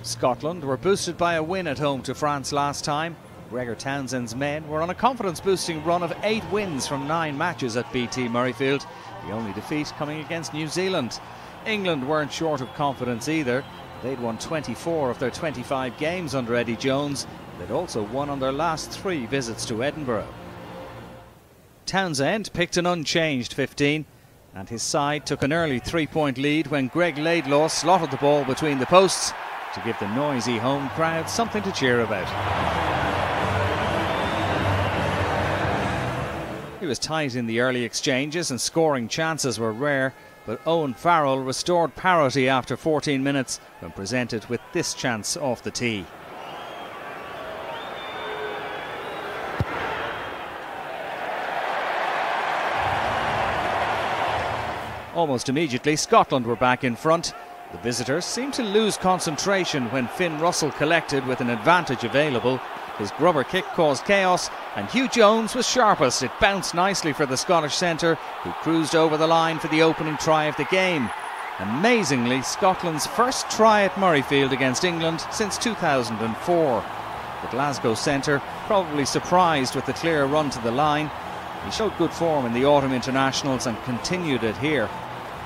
Scotland were boosted by a win at home to France last time. Gregor Townsend's men were on a confidence-boosting run of 8 wins from 9 matches at BT Murrayfield, the only defeat coming against New Zealand. England weren't short of confidence either. They'd won 24 of their 25 games under Eddie Jones. They'd also won on their last 3 visits to Edinburgh. Townsend picked an unchanged 15, and his side took an early 3-point lead when Greg Laidlaw slotted the ball between the posts to give the noisy home crowd something to cheer about. He was tight in the early exchanges and scoring chances were rare, but Owen Farrell restored parity after 14 minutes when presented with this chance off the tee. Almost immediately, Scotland were back in front. The visitors seemed to lose concentration when Finn Russell collected with an advantage available. His grubber kick caused chaos, and Hugh Jones was sharpest. It bounced nicely for the Scottish centre, who cruised over the line for the opening try of the game. Amazingly, Scotland's first try at Murrayfield against England since 2004. The Glasgow centre, probably surprised with the clear run to the line. He showed good form in the autumn internationals and continued it here.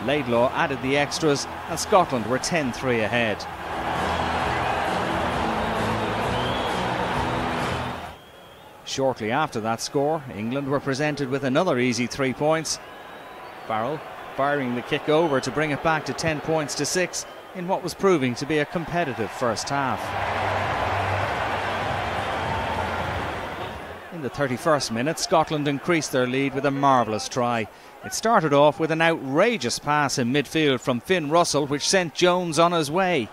Laidlaw added the extras and Scotland were 10-3 ahead. Shortly after that score, England were presented with another easy 3 points. Farrell firing the kick over to bring it back to 10 points to 6 in what was proving to be a competitive first half. In the 31st minute, Scotland increased their lead with a marvellous try. It started off with an outrageous pass in midfield from Finn Russell, which sent Jones on his way.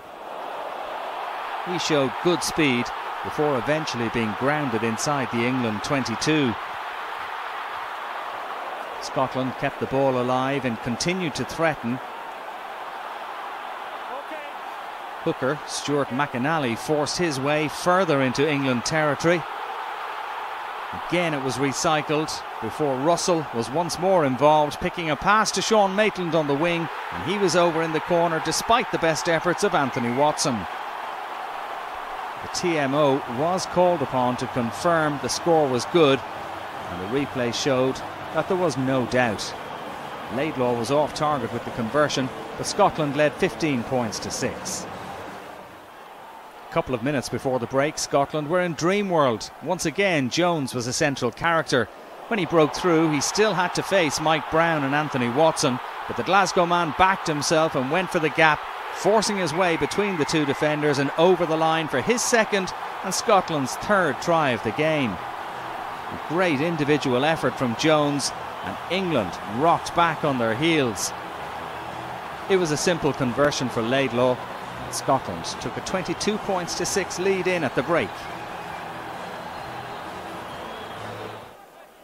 He showed good speed before eventually being grounded inside the England 22. Scotland kept the ball alive and continued to threaten. Hooker Stuart McInally forced his way further into England territory. Again it was recycled before Russell was once more involved, picking a pass to Sean Maitland on the wing, and he was over in the corner despite the best efforts of Anthony Watson. The TMO was called upon to confirm the score was good, and the replay showed that there was no doubt. Laidlaw was off target with the conversion, but Scotland led 15 points to 6. A couple of minutes before the break, Scotland were in dream world. Once again, Jones was a central character. When he broke through, he still had to face Mike Brown and Anthony Watson, but the Glasgow man backed himself and went for the gap, forcing his way between the 2 defenders and over the line for his second and Scotland's 3rd try of the game. A great individual effort from Jones, and England rocked back on their heels. It was a simple conversion for Laidlaw. Scotland took a 22 points to 6 lead in at the break.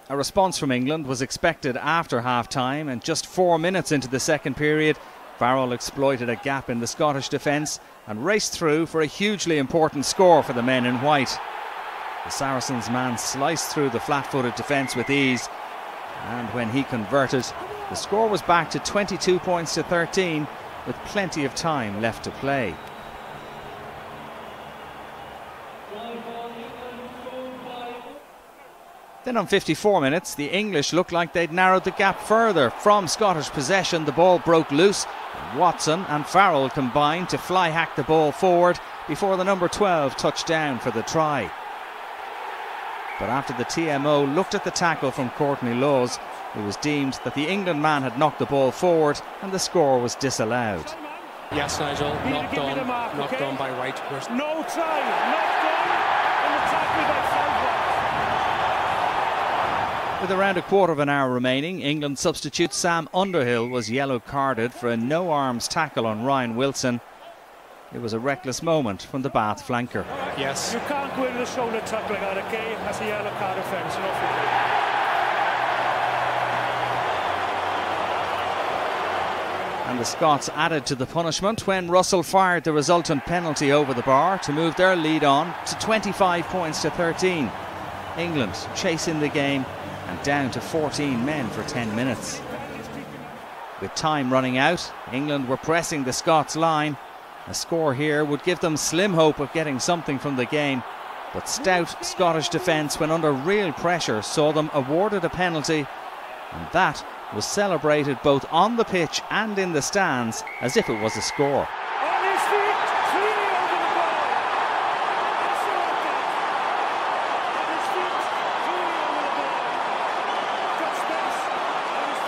A response from England was expected after half-time, and just 4 minutes into the second period, Farrell exploited a gap in the Scottish defence and raced through for a hugely important score for the men in white. The Saracens' man sliced through the flat-footed defence with ease, and when he converted, the score was back to 22 points to 13 with plenty of time left to play. Then on 54 minutes, the English looked like they'd narrowed the gap further. From Scottish possession, the ball broke loose. Watson and Farrell combined to fly hack the ball forward before the number 12 touched down for the try. But after the TMO looked at the tackle from Courtney Laws, it was deemed that the England man had knocked the ball forward and the score was disallowed. Yes, Nigel, knocked on by Wright. No try, knocked on, and the tackle by Farrell. With around a quarter of an hour remaining, England substitute Sam Underhill was yellow carded for a no-arms tackle on Ryan Wilson. It was a reckless moment from the Bath flanker. Yes. You can't go in the shoulder tackling on a game. That's a yellow card offence. And the Scots added to the punishment when Russell fired the resultant penalty over the bar to move their lead on to 25 points to 13. England chasing the game and down to 14 men for 10 minutes. With time running out, England were pressing the Scots line. A score here would give them slim hope of getting something from the game, but stout Scottish defence, when under real pressure, saw them awarded a penalty, and that was celebrated both on the pitch and in the stands as if it was a score. On his feet, clearly over the ball. Excellent catch. On his feet, clearly over the ball. Got space on his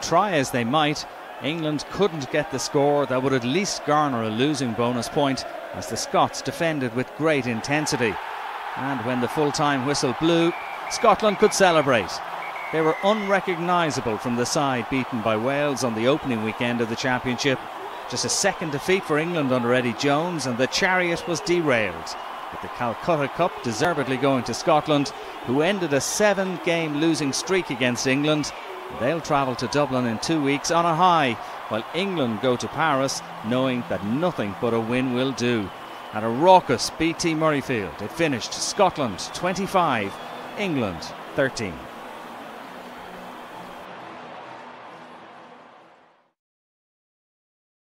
feet. Try as they might, England couldn't get the score that would at least garner a losing bonus point, as the Scots defended with great intensity. And when the full-time whistle blew, Scotland could celebrate. They were unrecognisable from the side beaten by Wales on the opening weekend of the championship. Just a second defeat for England under Eddie Jones, and the chariot was derailed, with the Calcutta Cup deservedly going to Scotland, who ended a 7-game losing streak against England. They'll travel to Dublin in 2 weeks on a high, while England go to Paris knowing that nothing but a win will do. At a raucous BT Murrayfield, it finished Scotland 25, England 13.